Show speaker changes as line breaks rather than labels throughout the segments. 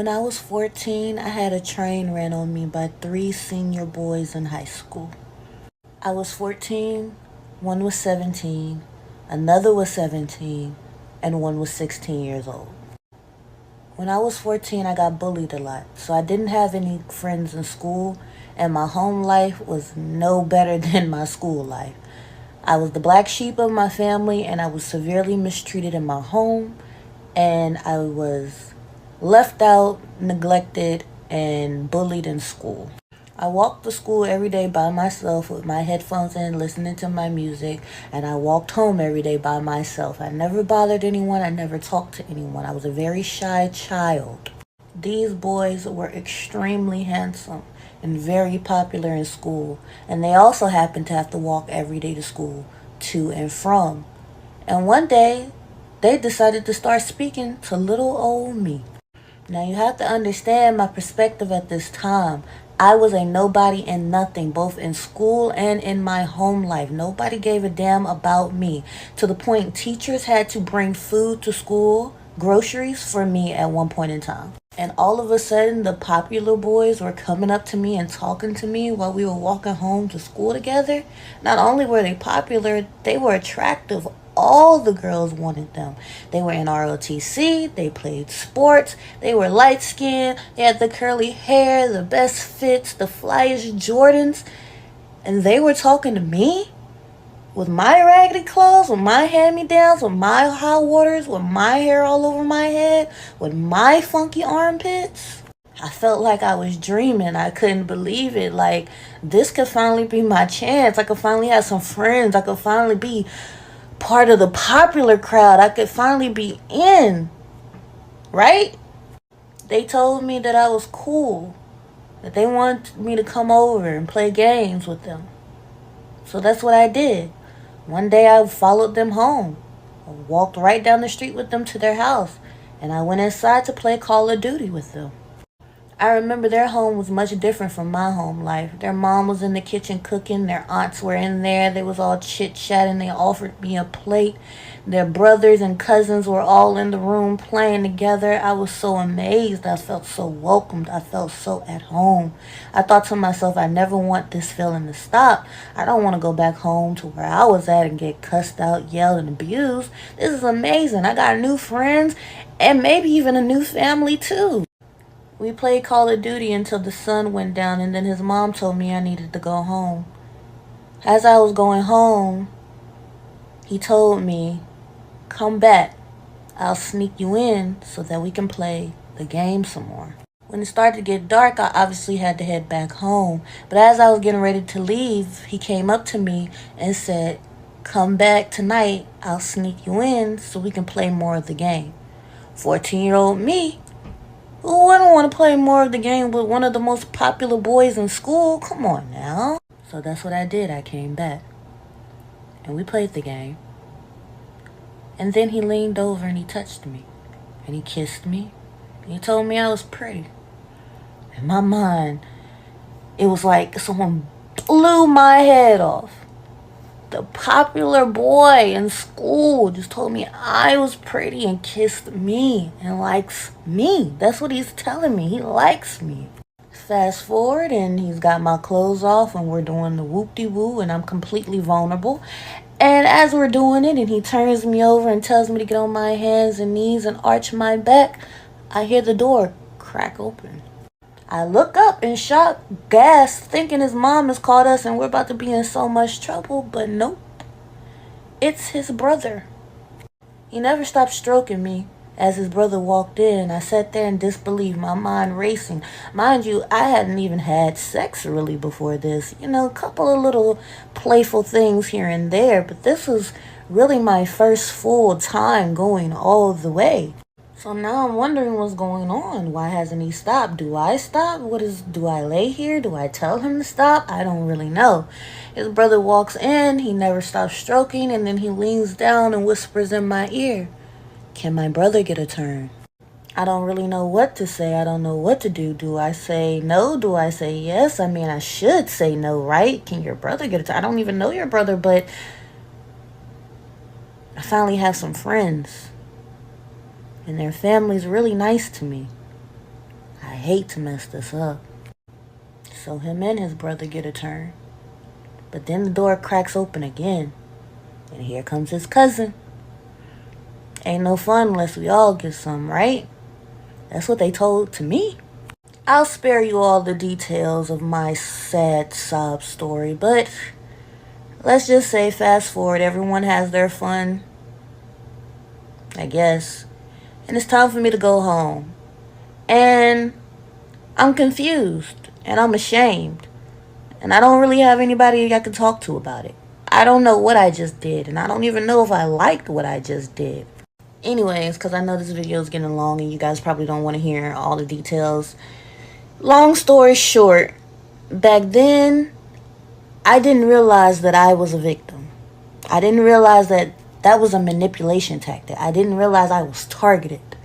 When I was 14, I had a train ran on me by three senior boys in high school. I was 14, one was 17, another was 17, and one was 16 years old. When I was 14, I got bullied a lot, so I didn't have any friends in school, and my home life was no better than my school life. I was the black sheep of my family, and I was severely mistreated in my home, and I was left out, neglected, and bullied in school. I walked to school every day by myself with my headphones in, listening to my music, and I walked home every day by myself. I never bothered anyone, I never talked to anyone. I was a very shy child. These boys were extremely handsome and very popular in school, and they also happened to have to walk every day to school, to and from. And one day, they decided to start speaking to little old me. Now you have to understand my perspective at this time. I was a nobody and nothing, both in school and in my home life. Nobody gave a damn about me, to the point teachers had to bring food to school, groceries for me at one point in time. And all of a sudden, the popular boys were coming up to me and talking to me while we were walking home to school together. Not only were they popular, they were attractive. All the girls wanted them. They were in ROTC, they played sports, they were light skinned, they had the curly hair, the best fits, the flyest Jordans, and they were talking to me? With my raggedy clothes, with my hand-me-downs, with my hot waters, with my hair all over my head, with my funky armpits. I felt like I was dreaming. I couldn't believe it. Like, this could finally be my chance. I could finally have some friends. I could finally be part of the popular crowd. I could finally be in. Right? They told me that I was cool. That they wanted me to come over and play games with them. So that's what I did. One day I followed them home. I walked right down the street with them to their house, and I went inside to play Call of Duty with them. I remember their home was much different from my home life. Their mom was in the kitchen cooking. Their aunts were in there. They was all chit-chatting. They offered me a plate. Their brothers and cousins were all in the room playing together. I was so amazed. I felt so welcomed. I felt so at home. I thought to myself, I never want this feeling to stop. I don't want to go back home to where I was at and get cussed out, yelled, and abused. This is amazing. I got new friends and maybe even a new family too. We played Call of Duty until the sun went down, and then his mom told me I needed to go home. As I was going home, he told me, come back. I'll sneak you in so that we can play the game some more. When it started to get dark, I obviously had to head back home. But as I was getting ready to leave, he came up to me and said, come back tonight. I'll sneak you in so we can play more of the game. 14-year-old me, who wouldn't want to play more of the game with one of the most popular boys in school? Come on now. So that's what I did. I came back. And we played the game. And then he leaned over and he touched me. And he kissed me. And he told me I was pretty. In my mind, it was like someone blew my head off. The popular boy in school just told me I was pretty and kissed me and likes me. That's what he's telling me. He likes me. Fast forward and he's got my clothes off and we're doing the whoop-de-woo and I'm completely vulnerable. And as we're doing it and he turns me over and tells me to get on my hands and knees and arch my back, I hear the door crack open. I look up in shock, gasp, thinking his mom has called us and we're about to be in so much trouble, but nope. It's his brother. He never stopped stroking me as his brother walked in. I sat there in disbelief, my mind racing. Mind you, I hadn't even had sex really before this. You know, a couple of little playful things here and there, but this was really my first full time going all the way. So now I'm wondering what's going on. Why hasn't he stopped? Do I stop? Do I lay here? Do I tell him to stop? I don't really know. His brother walks in, he never stops stroking, and then he leans down and whispers in my ear, can my brother get a turn? I don't really know what to say. I don't know what to do. Do I say no? Do I say yes? I mean, I should say no, right? Can your brother get a turn? I don't even know your brother, but I finally have some friends. And their family's really nice to me. hate to mess this up. So him and his brother get a turn. But then the door cracks open again. And here comes his cousin. Ain't no fun unless we all get some, right? That's what they told to me. I'll spare you all the details of my sad sob story, but let's just say fast forward, everyone has their fun, I guess. And it's time for me to go home. And I'm confused and I'm ashamed. And I don't really have anybody I can talk to about it. I don't know what I just did, and I don't even know if I liked what I just did. Anyways, because I know this video is getting long and you guys probably don't want to hear all the details. Long story short, back then, I didn't realize that I was a victim. I didn't realize that that was a manipulation tactic. I didn't realize I was targeted.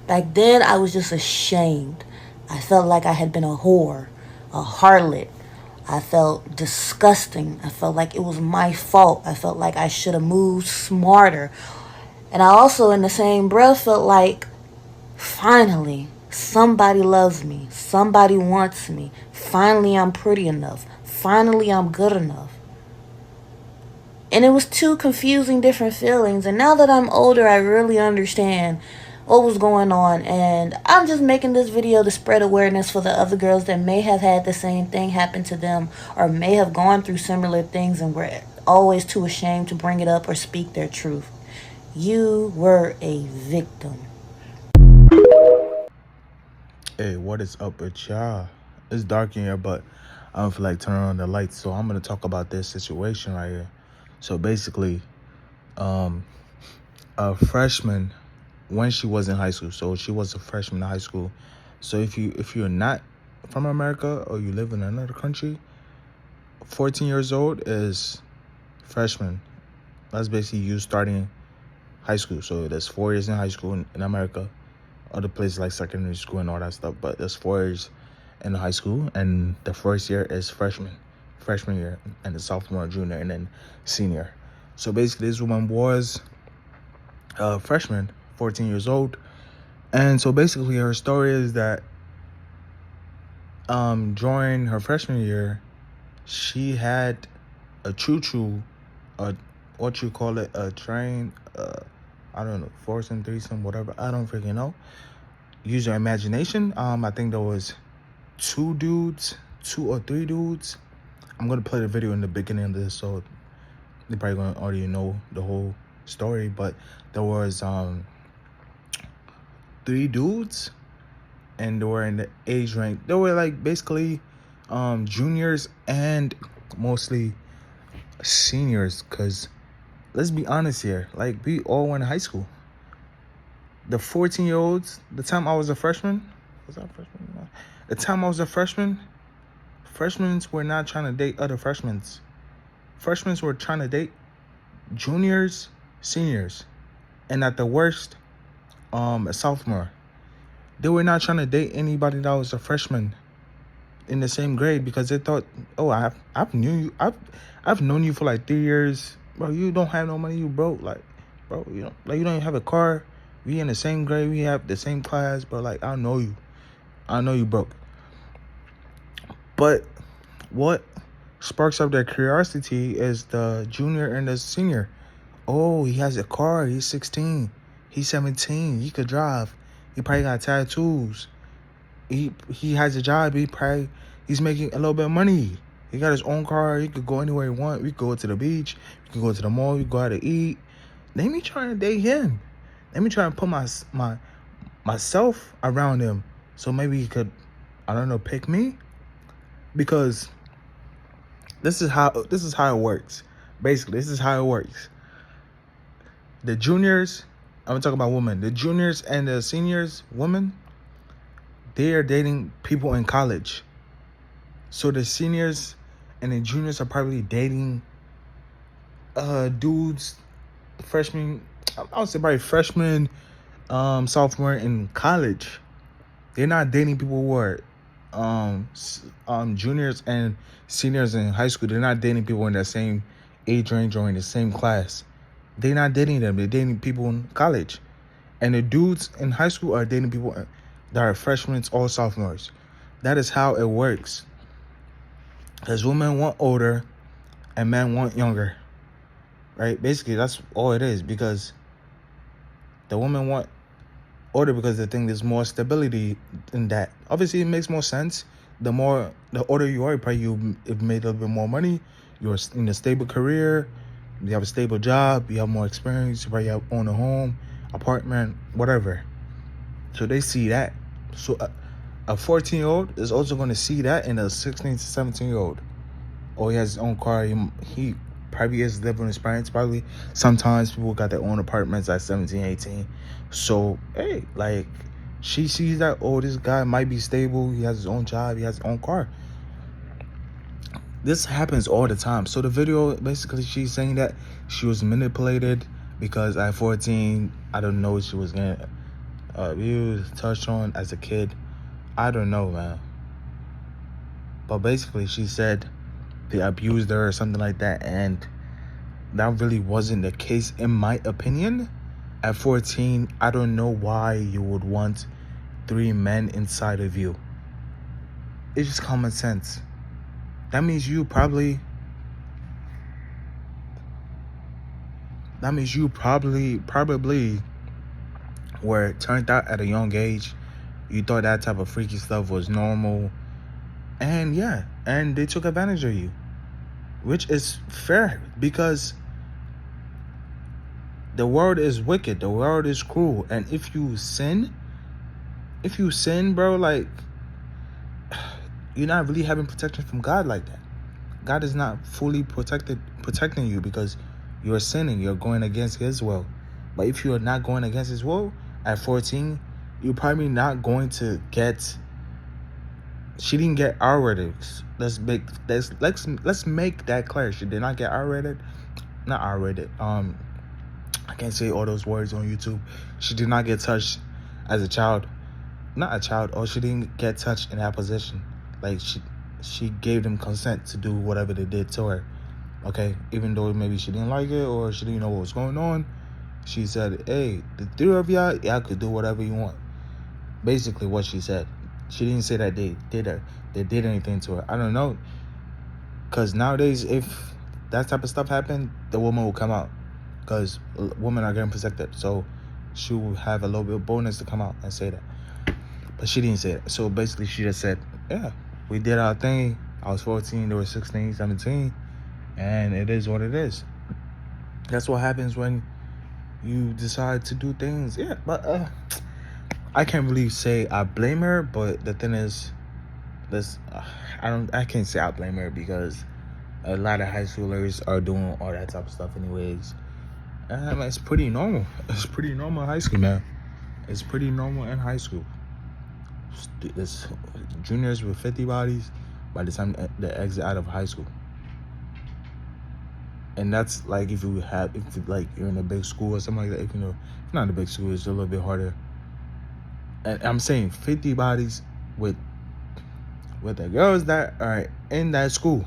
Back then, I was just ashamed. I felt like I had been a whore, a harlot. I felt disgusting. I felt like it was my fault. I felt like I should have moved smarter. And I also, in the same breath, felt like, finally, somebody loves me. Somebody wants me. Finally, I'm pretty enough. Finally, I'm good enough. And it was two confusing different feelings. And now that I'm older, I really understand what was going on. And I'm just making this video to spread awareness for the other girls that may have had the same thing happen to them or may have gone through similar things and were always too ashamed to bring it up or speak their truth. You were a victim.
Hey, what is up with y'all? It's dark in here, but I don't feel like turning on the lights, so I'm gonna talk about this situation right here. So basically, a freshman when she was in high school. So she was a freshman in high school. So if you're not from America or you live in another country, 14 years old is freshman. That's basically you starting high school. So there's 4 years in high school in America. Other places like secondary school and all that stuff, but there's 4 years in high school, and the first year is freshman year, and the sophomore, junior, and then senior. So basically, this woman was a freshman, 14 years old, and so basically, her story is that during her freshman year, she had a choo-choo, a what you call it, a train, I don't know, foursome, threesome, whatever. I don't freaking know. Use your imagination. I think there was 2 or 3 dudes. I'm gonna play the video in the beginning of this, so they probably gonna already know the whole story. But there was 3 dudes, and they were in the age range. They were like basically juniors and mostly seniors, because let's be honest here, like we all went to high school. The 14-year-olds, the time I was a freshman, the time I was a freshman, freshmen were not trying to date other freshmen. Freshmen were trying to date juniors, seniors, and at the worst, a sophomore. They were not trying to date anybody that was a freshman in the same grade, because they thought, oh, I've known you for like 3 years, bro. You don't have no money, you broke, like, bro. You know, like you don't even have a car. We in the same grade, we have the same class, but like I know you broke. But what sparks up their curiosity is the junior and the senior. Oh, he has a car. He's 16. He's 17. He could drive. He probably got tattoos. He has a job. He's making a little bit of money. He got his own car. He could go anywhere he want. We could go to the beach. We could go to the mall. We could go out to eat. Let me try to date him. Let me try and put myself around him, so maybe he could, I don't know, pick me. Because this is how it works. Basically, this is how it works. The juniors, I'm talking about women. The juniors and the seniors, women, they are dating people in college. So the seniors and the juniors are probably dating dudes, freshmen. I would say probably freshman, sophomore in college. They're not dating people who are juniors and seniors in high school. They're not dating people in the same age range or in the same class. They're not dating them. They're dating people in college. And the dudes in high school are dating people There are freshmen or sophomores. That is how it works. Because women want older and men want younger. Right? Basically, that's all it is. Because the women want older because they think there's more stability in that. Obviously, it makes more sense. The older you are, probably you've made a little bit more money. You're in a stable career. You have a stable job. You have more experience. You probably own a home, apartment, whatever. So they see that. So a 14-year-old is also going to see that in a 16 to 17-year-old. Oh, he has his own car. He probably is living with his parents. Probably sometimes people got their own apartments at 17, 18. So, hey, like, she sees that, oh, this guy might be stable. He has his own job. He has his own car. This happens all the time. So the video, basically, she's saying that she was manipulated because at 14, I don't know, she was getting abused, touched on as a kid. I don't know, man. But basically, she said they abused her or something like that, and that really wasn't the case, in my opinion. At 14, I don't know why you would want 3 men inside of you. It's just common sense. That means you probably were turned out at a young age. You thought that type of freaky stuff was normal. And yeah, and they took advantage of you. Which is fair, because the world is wicked. The world is cruel. And if you sin, bro, like, you're not really having protection from God like that. God is not fully protecting you because you're sinning. You're going against his will. But if you are not going against his will at 14, you're probably not going to get... She didn't get R-rated. Let's make that clear. She did not get R-rated. Not R-rated. I can't say all those words on YouTube. She did not get touched as a child. Not a child. Or she didn't get touched in that position. Like, she gave them consent to do whatever they did to her. Okay? Even though maybe she didn't like it or she didn't know what was going on, she said, hey, the 3 of y'all could do whatever you want. Basically what she said. She didn't say that they did anything to her. I don't know. Because nowadays, if that type of stuff happened, the woman will come out. Because women are getting protected. So she will have a little bit of bonus to come out and say that. But she didn't say that. So basically, she just said, yeah, we did our thing. I was 14, they were 16, 17. And it is what it is. That's what happens when you decide to do things. Yeah, but I can't really say I blame her. But the thing is, I can't say I blame her because a lot of high schoolers are doing all that type of stuff anyways. It's pretty normal. It's pretty normal in high school, man. It's pretty normal in high school. It's juniors with 50 bodies by the time they exit out of high school. And that's like if you're in a big school or something like that. If you're not in a big school, it's a little bit harder. And I'm saying 50 bodies with the girls that are in that school.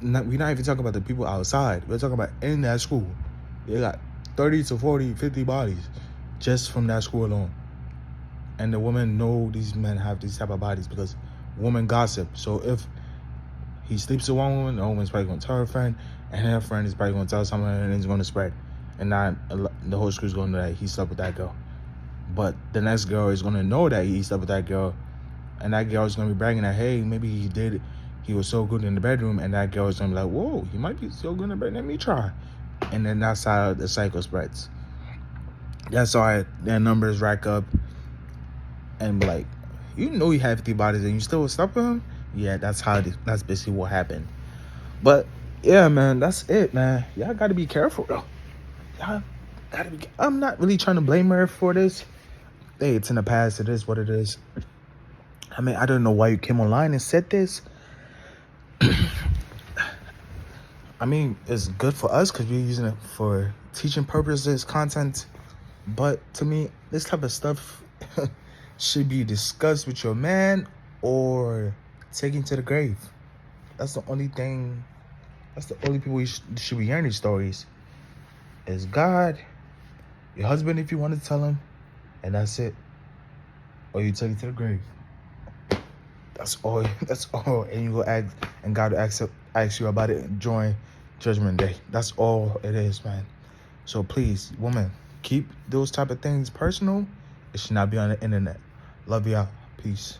We're not even talking about the people outside. We're talking about in that school. They got 30 to 40, 50 bodies just from that school alone. And the women know these men have these type of bodies because women gossip. So if he sleeps with one woman, the woman's probably going to tell her friend, and her friend is probably going to tell someone, and it's going to spread. And now the whole school's going to know that he slept with that girl. But the next girl is going to know that he slept with that girl, and that girl is going to be bragging that, hey, maybe he was so good in the bedroom, and that girl is going to be like, whoa, he might be so good in the bedroom, let me try. And then that's how the cycle spreads. That's why their numbers rack up, and be like, you know you have 50 bodies and you still slept with him? Yeah, that's basically what happened. But yeah, man, that's it, man. Y'all gotta be careful, though. I'm not really trying to blame her for this. Hey, it's in the past. It is what it is. I mean, I don't know why you came online and said this. I mean, it's good for us because we're using it for teaching purposes, content. But to me, this type of stuff should be discussed with your man or taken to the grave. That's the only thing. That's the only people you should be hearing these stories. Is God, your husband if you want to tell him, and that's it. or you take it to the grave. That's all. That's all. And you go ask, and God will ask you about it during Judgment Day. That's all it is, man. So please, woman, keep those type of things personal. It should not be on the internet. Love y'all. Peace.